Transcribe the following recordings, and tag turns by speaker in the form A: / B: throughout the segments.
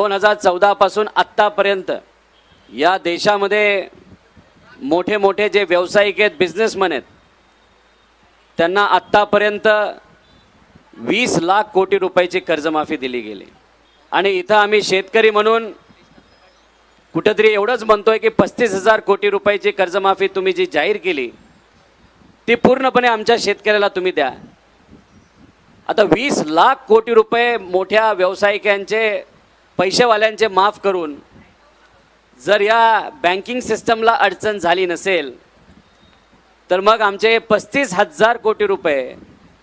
A: 2014 पासून आत्तापर्यंत या देशामध्ये मोठे मोठे जे व्यावसायिक आहेत, बिझनेसमॅन आहेत, त्यांना आत्तापर्यंत 20 लाख कोटी रुपयाची कर्जमाफी दिली गेली. आणि इथं आम्ही शेतकरी म्हणून कुठेतरी एवढंच म्हणतोय की 35,000 कोटी रुपयाची कर्जमाफी तुम्ही जी जाहीर केली ती पूर्णपणे आमच्या शेतकऱ्याला तुम्ही द्या. आता 20 लाख कोटी रुपये मोठ्या व्यावसायिकांचे, पैसेवाल्यांचे माफ करून जर या बँकिंग सिस्टमला अडचण झाली नसेल तर मग आमचे 35,000 कोटी रुपये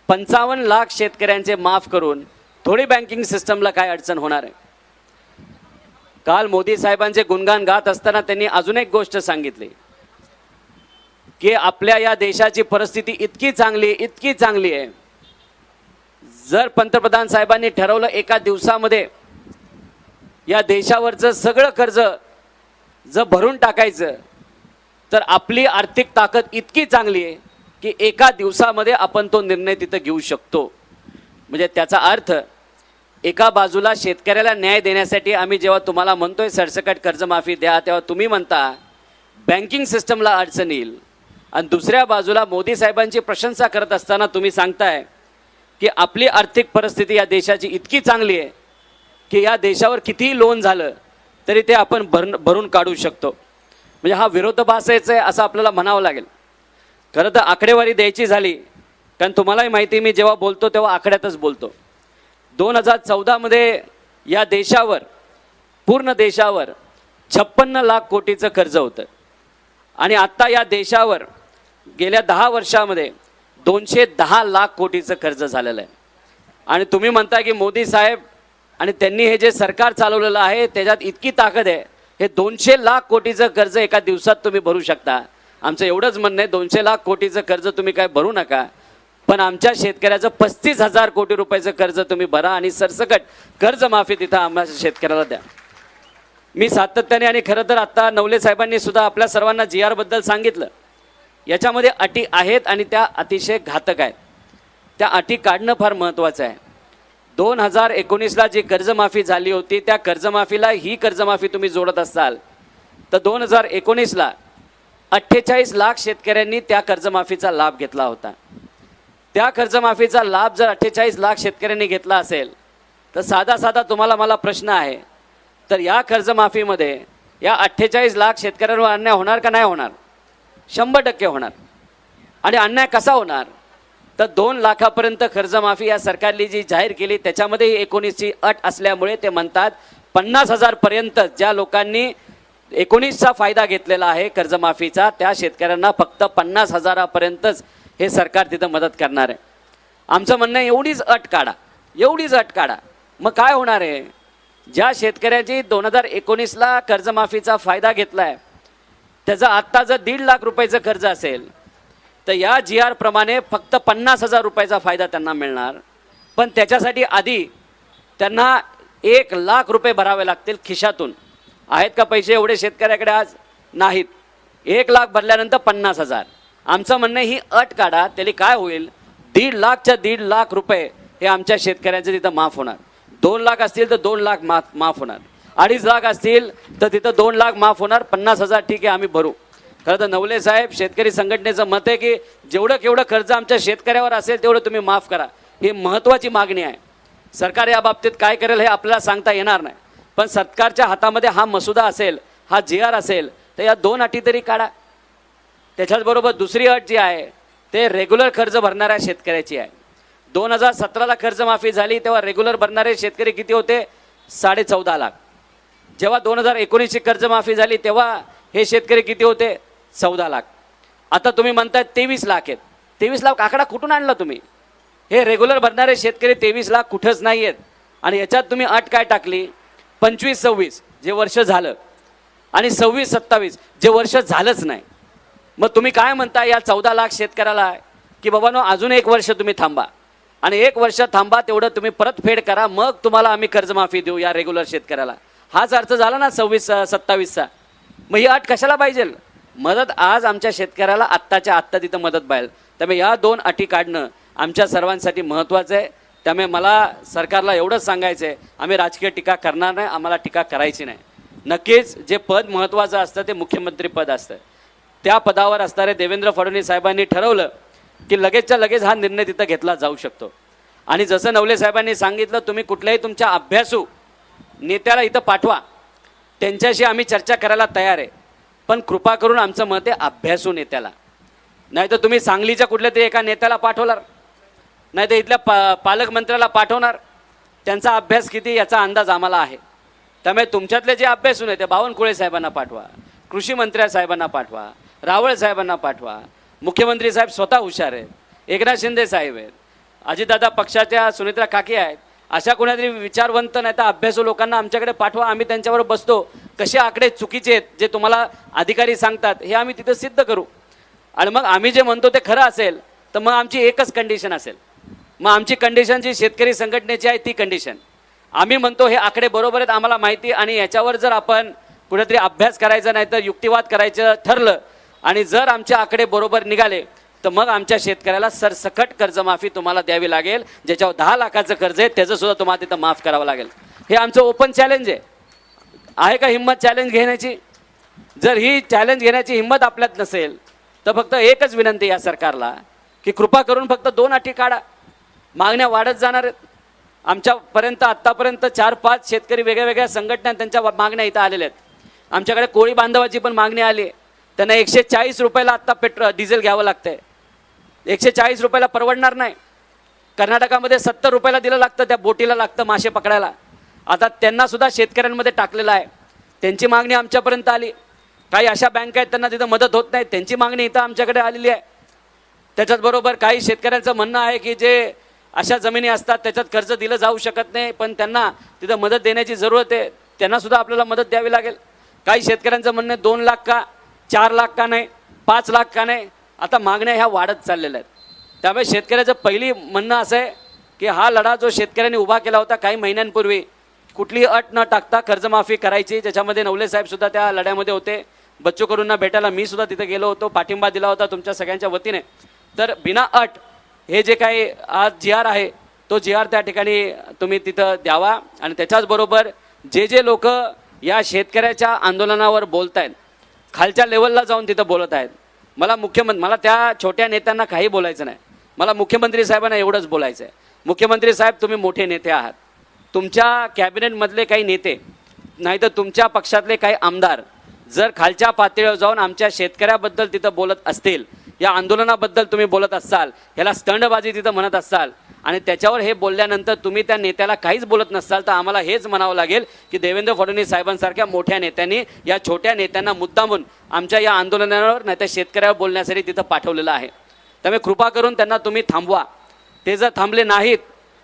A: 55 लाख शेतकऱ्यांचे माफ करून थोडी बँकिंग सिस्टमला काय अडचण होणार आहे. काल मोदी साहेबांचे गुणगान गात असताना त्यांनी अजून एक गोष्ट सांगितली की आपल्या या देशाची परिस्थिती इतकी चांगली आहे, जर पंतप्रधान साहेबांनी ठरवलं एका दिवसामध्ये या देशावरचं सगळं कर्ज जर भरून टाकायचं तर आपली आर्थिक ताकद इतकी चांगली आहे की एका दिवसामध्ये आपण तो निर्णय तिथं घेऊ शकतो. म्हणजे त्याचा अर्थ एका बाजूला शेतकऱ्याला न्याय देण्यासाठी आम्ही जेव्हा तुम्हाला म्हणतोय सरसकट कर्जमाफी द्या, तेव्हा तुम्ही म्हणता बँकिंग सिस्टमला अडचण येईल, आणि दुसऱ्या बाजूला मोदी साहेबांची प्रशंसा करत असताना तुम्ही सांगताय की आपली आर्थिक परिस्थिती या देशाची इतकी चांगली आहे की या देशावर कितीही लोन झालं तरी ते आपण भरून काढू शकतो. म्हणजे हा विरोधाभास आहे असं आपल्याला म्हणावं लागेल. खरं तर आकडेवारी द्यायची झाली, कारण तुम्हालाही माहिती मी जेव्हा बोलतो तेव्हा आकड्यातच बोलतो. 2014 मध्ये या देशावर, पूर्ण देशावर 56 लाख कोटीचं कर्ज होतं, आणि आत्ता या देशावर गेल्या 10 वर्षामध्ये 210 लाख कोटीचं कर्ज झालेलं आहे. आणि तुम्ही म्हणता की मोदी साहेब आणि त्यांनी हे जे सरकार चालवलेलं आहे त्याच्यात इतकी ताकद आहे, हे 200 लाख कोटीचं कर्ज एका दिवसात तुम्ही भरू शकता. आमचं एवढंच म्हणणं आहे, 200 लाख कोटीचं कर्ज तुम्ही काय भरू नका, पण आमच्या शेतकऱ्याचं 35,000 कोटी रुपयाचं कर्ज तुम्ही भरा आणि सरसकट कर्जमाफी तिथं आम्हाला शेतकऱ्याला द्या. मी सातत्याने, आणि खरं तर आत्ता नवले साहेबांनी सुद्धा आपल्या सर्वांना GR बद्दल सांगितलं, याच्यामध्ये अटी आहेत आणि त्या अतिशय घातक आहेत. त्या अटी काढणं फार महत्त्वाचं आहे. 2019ला जी कर्जमाफी झाली होती त्या कर्जमाफीला ही कर्जमाफी तुम्ही जोडत असाल तर 2019ला 48 लाख शेतकऱ्यांनी त्या कर्जमाफीचा लाभ घेतला होता. त्या कर्जमाफीचा लाभ जर 48 लाख शेतकऱ्यांनी घेतला असेल तर साधा तुम्हाला मला प्रश्न आहे, तर या कर्जमाफीमध्ये या 48 लाख शेतकऱ्यांवर अन्याय होणार का नाही होणार? 100% होणार. आणि अन्याय कसा होणार? तर 2 लाखापर्यंत कर्जमाफी या सरकारने जी जाहीर केली त्याच्यामध्ये 19ची अट असल्यामुळे ते म्हणतात 50,000 पर्यंत ज्या लोकांनी 19चा फायदा घेतलेला आहे कर्जमाफीचा त्या शेतकऱ्यांना फक्त 50,000पर्यंतच हे सरकार तिथं मदत करणार आहे. आमचं म्हणणं आहे एवढीच अट काढा. मग काय होणार आहे? ज्या शेतकऱ्याची 2019ला कर्जमाफीचा फायदा घेतला आहे त्याचा आत्ता जर 1.5 लाख रुपयाचं कर्ज असेल तर या GR प्रमाणे फक्त 50,000 रुपयाचा फायदा त्यांना मिळणार. पण त्याच्यासाठी आधी त्यांना 1 लाख रुपये भरावे लागतील खिशातून. आहेत का पैसे एवढे शेतकऱ्याकडे? आज नाहीत. 1 लाख भरल्यानंतर 50,000. आमचं म्हणणं ही अट काढा, त्याला काय होईल? 1.5 लाख रुपये हे आमच्या शेतकऱ्यांचे तिथं माफ होणार. 2 लाख असतील तर 2 लाख माफ होणार. 2.5 लाख असतील तर तिथं 2 लाख माफ होणार. 50,000 ठीक आहे आम्ही भरू. खरं तर नवले साहेब, शेतकरी संघटनेचं मत आहे की जेवढं कर्ज आमच्या शेतकऱ्यावर असेल तेवढं तुम्ही माफ करा. ही महत्त्वाची मागणी आहे. सरकार या बाबतीत काय करेल हे आपल्याला सांगता येणार नाही, पण सरकारच्या हातामध्ये हा मसुदा असेल, हा GR असेल तर या 2 अटी तरी काढा. त्याच्याचबरोबर दुसरी अट जी आहे ते रेग्युलर कर्ज भरणाऱ्या शेतकऱ्याची आहे. 2017ला कर्जमाफी झाली तेव्हा रेग्युलर भरणारे शेतकरी किती होते? 14.5 लाख. जेव्हा 2019ची कर्जमाफी झाली तेव्हा हे शेतकरी किती होते? 14 लाख. आता तुम्ही म्हणताय 23 लाख आहेत. 23 लाख आकडा कुठून आणला तुम्ही? हे रेग्युलर भरणारे शेतकरी 23 लाख कुठंच नाही आहेत. आणि याच्यात तुम्ही अट काय टाकली? 25-26 जे वर्ष झालं आणि 26-27 जे वर्ष झालंच नाही. मग तुम्ही काय म्हणता या 14 लाख शेतकऱ्याला की बाबांनो अजून 1 वर्ष तुम्ही थांबा, आणि 1 वर्ष थांबा, तेवढं तुम्ही परतफेड करा, मग तुम्हाला आम्ही कर्जमाफी देऊ या रेग्युलर शेतकऱ्याला. हाच अर्थ झाला ना 26-27चा. मग ही अट कशाला पाहिजे? मदत आज आमच्या शेतकऱ्याला आत्ताच्या आत्ता तिथं मदत पाहिजे. त्यामुळे या 2 अटी काढणं आमच्या सर्वांसाठी महत्त्वाचं आहे. त्यामुळे मला सरकारला एवढंच सांगायचं आहे, आम्ही राजकीय टीका करणार नाही, आम्हाला टीका करायची नाही. नक्कीच जे पद महत्त्वाचं असतं ते मुख्यमंत्री पद असतं. त्या पदावर असणारे देवेंद्र फडणवीस साहेबांनी ठरवलं की लगेचच्या लगेच हा निर्णय तिथं घेतला जाऊ शकतो. आणि जसं नवले साहेबांनी सांगितलं, तुम्ही कुठल्याही तुमच्या अभ्यासू नेत्याला इथं पाठवा, त्यांच्याशी आम्ही चर्चा करायला तयार आहे, पण कृपा करून आमचं मत आहे अभ्यासू नेत्याला. नाही तर तुम्ही सांगलीच्या कुठल्या तरी एका नेत्याला पाठवणार, नाही तर इथल्या पालकमंत्र्याला पाठवणार, त्यांचा अभ्यास किती याचा अंदाज आम्हाला आहे. त्यामुळे तुमच्यातले जे अभ्यासू नाही ते बावनकुळे साहेबांना पाठवा, कृषी मंत्री साहेबांना पाठवा, रावळ साहेबांना पाठवा. मुख्यमंत्री साहेब स्वतः हुशार आहेत, एकनाथ शिंदे साहेब आहेत, अजितदादा पक्षाच्या सुनेत्रा काकी आहेत. अशा कोणातरी विचारवंत नाही तर अभ्यासू लोकांना आमच्याकडे पाठवा, आम्ही त्यांच्यावर बसतो. कसे आकडे चुकीचे आहेत जे तुम्हाला अधिकारी सांगतात हे आम्ही तिथं सिद्ध करू. आणि मग आम्ही जे म्हणतो ते खरं असेल तर मग आमची एकच कंडिशन असेल. मग आमची कंडिशन जी शेतकरी संघटनेची आहे ती कंडिशन, आम्ही म्हणतो हे आकडे बरोबर आहेत, आम्हाला माहिती, आणि याच्यावर जर आपण कुठेतरी अभ्यास करायचा नाही तर युक्तिवाद करायचं ठरलं आणि जर आमचे आकडे बरोबर निघाले तर मग आमच्या शेतकऱ्याला सरसकट कर्जमाफी तुम्हाला द्यावी लागेल. ज्याच्यावर 10 लाखाचं कर्ज आहे त्याचं सुद्धा तुम्हाला तिथं माफ करावं लागेल. हे आमचं ओपन चॅलेंज आहे का हिंमत चॅलेंज घेण्याची? जर ही चॅलेंज घेण्याची हिंमत आपल्यात नसेल तर फक्त एकच विनंती या सरकारला की कृपा करून फक्त 2 अटी काढा. मागण्या वाढत जाणार आहेत. आमच्यापर्यंत आत्तापर्यंत 4-5 शेतकरी वेगळ्या वेगळ्या संघटना त्यांच्या मागण्या इथं आलेल्या आहेत. आमच्याकडे कोळी बांधवाची पण मागणी आली आहे. त्यांना 140 रुपयाला आत्ता डिझेल घ्यावं लागतंय. 140 रुपयाला परवडणार नाही. कर्नाटकामध्ये 70 रुपयाला दिलं लागतं, त्या बोटीला लागतं मासे पकडायला. आता त्यांना सुद्धा शेतकऱ्यांमध्ये टाकलेलं आहे. त्यांची मागणी आमच्यापर्यंत आली. काही अशा बँका आहेत त्यांना तिथं मदत होत नाही, त्यांची मागणी इथं आमच्याकडे आलेली आहे. त्याच्याचबरोबर काही शेतकऱ्यांचं म्हणणं आहे की जे अशा जमिनी असतात त्याच्यात कर्ज दिलं जाऊ शकत नाही, पण त्यांना तिथं मदत देण्याची जरूरत आहे, त्यांना सुद्धा आपल्याला मदत द्यावी लागेल. काही शेतकऱ्यांचं म्हणणं आहे 2 लाख का, 4 लाख का नाही, 5 लाख का नाही. आता मागण्या ह्या वाढत चाललेल्या आहेत. त्यामुळे शेतकऱ्याचं पहिली म्हणणं असं आहे की हा लढा जो शेतकऱ्यांनी उभा केला होता काही महिन्यांपूर्वी, कुठली अट न टाकता कर्जमाफी करायची, ज्याच्यामध्ये नवले साहेब सुद्धा त्या लढ्यामध्ये होते. बच्चू कडूंना भेटायला मी सुद्धा तिथे गेलो होतो, पाठिंबा दिला होता तुमच्या सगळ्यांच्या वतीने. तर बिना अट हे जे काही आज GR आहे तो GR त्या ठिकाणी तुम्ही तिथं द्यावा. आणि त्याच्याचबरोबर जे लोक या शेतकऱ्याच्या आंदोलनावर बोलत आहेत, खालच्या लेवलला जाऊन तिथं बोलत आहेत, मला त्या छोट्या नेत्यांना काही बोलायचं नाही. मला मुख्यमंत्री साहेबांना एवढंच बोलायचं आहे. मुख्यमंत्री साहेब, तुम्ही मोठे नेते आहात. तुमच्या कॅबिनेटमधले काही नेते नाही तर तुमच्या पक्षातले काही आमदार जर खालच्या पातळीवर जाऊन आमच्या शेतकऱ्याबद्दल तिथं बोलत असतील, या आंदोलनाबद्दल तुम्ही बोलत असाल, ह्याला स्टंडबाजी तिथं म्हणत असाल आणि त्याच्यावर हे बोलल्यानंतर तुम्ही त्या नेत्याला काहीच बोलत नसाल, तर आम्हाला हेच म्हणावं लागेल की देवेंद्र फडणवीस साहेबांसारख्या मोठ्या नेत्यांनी या छोट्या नेत्यांना मुद्दामून आमच्या या आंदोलनावर नाही तर शेतकऱ्यावर बोलण्यासाठी तिथं पाठवलेलं आहे. त्यामुळे कृपा करून त्यांना तुम्ही थांबवा. ते जर थांबले नाहीत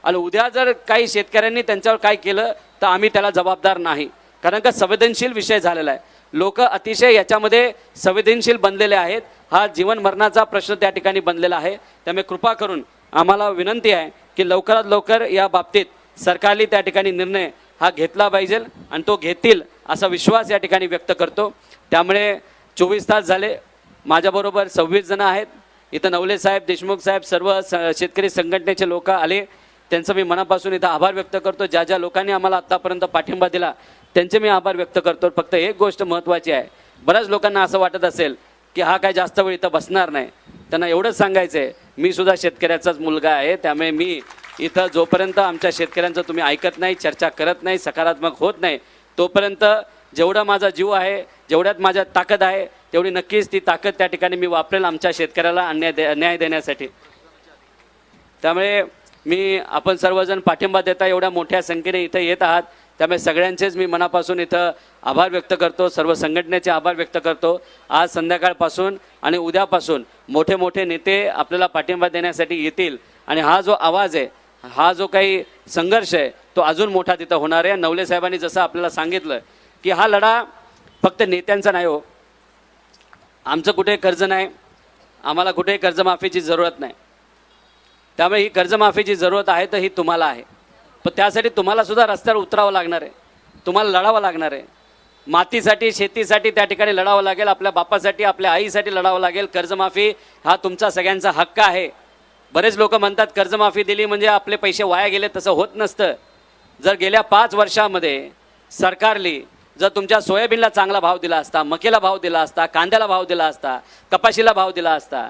A: आणि उद्या जर काही शेतकऱ्यांनी त्यांच्यावर काय केलं तर आम्ही त्याला जबाबदार नाही. कारण का संवेदनशील विषय झालेला आहे. लोक अतिशय याच्यामध्ये संवेदनशील बनलेले आहेत. हा जीवन मरणाचा प्रश्न त्या ठिकाणी बनलेला आहे. त्यामुळे कृपा करून आम्हाला विनंती आहे की लवकरात लवकर या बाबतीत सरकारने त्या ठिकाणी निर्णय हा घेतला पाहिजे आणि तो घेतील असा विश्वास या ठिकाणी व्यक्त करतो. त्यामुळे 24 तास झाले, माझ्याबरोबर 26 जण आहेत. इथं नवले साहेब, देशमुख साहेब, सर्व शेतकरी संघटनेचे लोक आले. त्यांचं मी मनापासून इथं आभार व्यक्त करतो. ज्या लोकांनी आम्हाला आत्तापर्यंत पाठिंबा दिला त्यांचे मी आभार व्यक्त करतो. फक्त एक गोष्ट महत्त्वाची आहे, बऱ्याच लोकांना असं वाटत असेल की हा काय जास्त वेळ इथं बसणार नाही. त्यांना एवढंच सांगायचं आहे, मी सुद्धा शेतकऱ्याचाच मुलगा आहे. त्यामुळे मी इथं जोपर्यंत आमच्या शेतकऱ्यांचं तुम्ही ऐकत नाही, चर्चा करत नाही, सकारात्मक होत नाही, तोपर्यंत जेवढा माझा जीव आहे, जेवढ्यात माझ्या ताकद आहे तेवढी नक्कीच ती ताकद त्या ठिकाणी मी वापरेल आमच्या शेतकऱ्याला न्याय देण्यासाठी. त्यामुळे आपण सर्वजण पाठिंबा देता एवढ्या मोठ्या संख्येने इथं येत आहात, त्यामुळे सगळ्यांचेच मी मनापासून इथं आभार व्यक्त करतो. सर्व संघटनेचे आभार व्यक्त करतो. आज संध्याकाळपासून आणि उद्यापासून मोठे मोठे नेते आपल्याला पाठिंबा देण्यासाठी येतील आणि हा जो आवाज आहे, हा जो काही संघर्ष आहे तो अजून मोठा तिथं होणार आहे. नवले साहेबांनी जसं आपल्याला सांगितलं की हा लढा फक्त नेत्यांचा नाही हो. आमचं कुठे कर्ज नाही, आम्हाला कुठे कर्जमाफीची जरूरत नाही. त्यामुळे ही कर्जमाफीची जरूरत आहे तर ही तुम्हाला आहे, पण त्यासाठी तुम्हाला सुद्धा रस्त्यावर उतरावं लागणार आहे, तुम्हाला लढावं लागणार आहे. मातीसाठी, शेतीसाठी त्या ठिकाणी लढावं लागेल, आपल्या बापासाठी, आपल्या आईसाठी लढावं लागेल. कर्जमाफी हा तुमचा सगळ्यांचा हक्क आहे. बरेच लोक म्हणतात कर्जमाफी दिली म्हणजे आपले पैसे वाया गेले, तसं होत नसतं. जर गेल्या 5 वर्षामध्ये सरकारने जर तुमच्या सोयाबीनला चांगला भाव दिला असता, मकेला भाव दिला असता, कांद्याला भाव दिला असता, कपाशीला भाव दिला असता,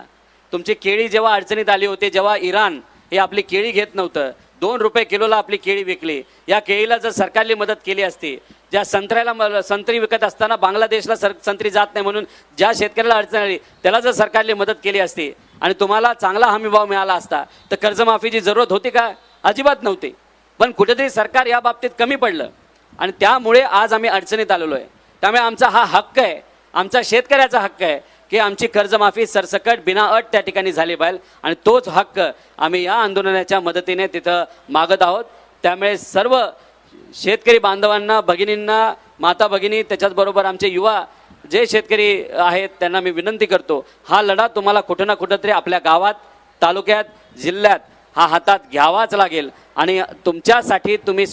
A: तुमची केळी जेव्हा अडचणीत आली होती, जेव्हा इराण हे आपली केळी घेत नव्हतं, 2 रुपये किलोला आपली केळी विकली, या केळीला जर सरकारने मदत केली असती, ज्या संत्री विकत असताना बांगलादेशला संत्री जात नाही म्हणून ज्या शेतकऱ्याला अडचण आली त्याला जर सरकारने मदत केली असती आणि तुम्हाला चांगला हमीभाव मिळाला असता तर कर्जमाफीची जरूरत होती का? अजिबात नव्हती. पण कुठेतरी सरकार या बाबतीत कमी पडलं आणि त्यामुळे आज आम्ही अडचणीत आलेलो आहे. त्यामुळे आमचा हा हक्क आहे, आमचा शेतकऱ्याचा हक्क आहे की आमची कर्जमाफी सरसकट बिना अट त्या ठिकाणी झाली पाहिजे आणि तोच हक्क आम्ही या आंदोलनाच्या मदतीने तिथं मागत आहोत. त्यामुळे सर्व शेतकरी बांधवांना, भगिनींना, माता भगिनी, त्याच्याचबरोबर आमचे युवा जे शेतकरी आहेत त्यांना मी विनंती करतो, हा लढा तुम्हाला कुठं ना कुठंतरी आपल्या गावात, तालुक्यात, जिल्ह्यात हा हातात घ्यावाच लागेल आणि तुमच्यासाठी तुम्ही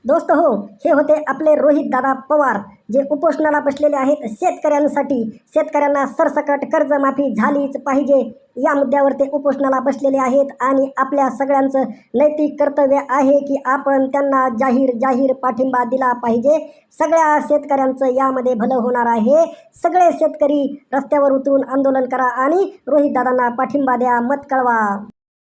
B: दोस्त हो, हे होते आपले रोहित दादा पवार, जे उपोषणाला बसलेले आहेत शेतकऱ्यांसाठी. शेतकऱ्यांना सरसकट कर्जमाफी झालीच पाहिजे या मुद्द्यावर ते उपोषणाला बसलेले आहेत आणि आपल्या सगळ्यांचं नैतिक कर्तव्य आहे की आपण त्यांना जाहीर पाठिंबा दिला पाहिजे. सगळ्या शेतकऱ्यांचं यामध्ये भलं होणार आहे. सगळे शेतकरी रस्त्यावर उतरून आंदोलन करा आणि रोहित दादांना पाठिंबा द्या, मत कळवा.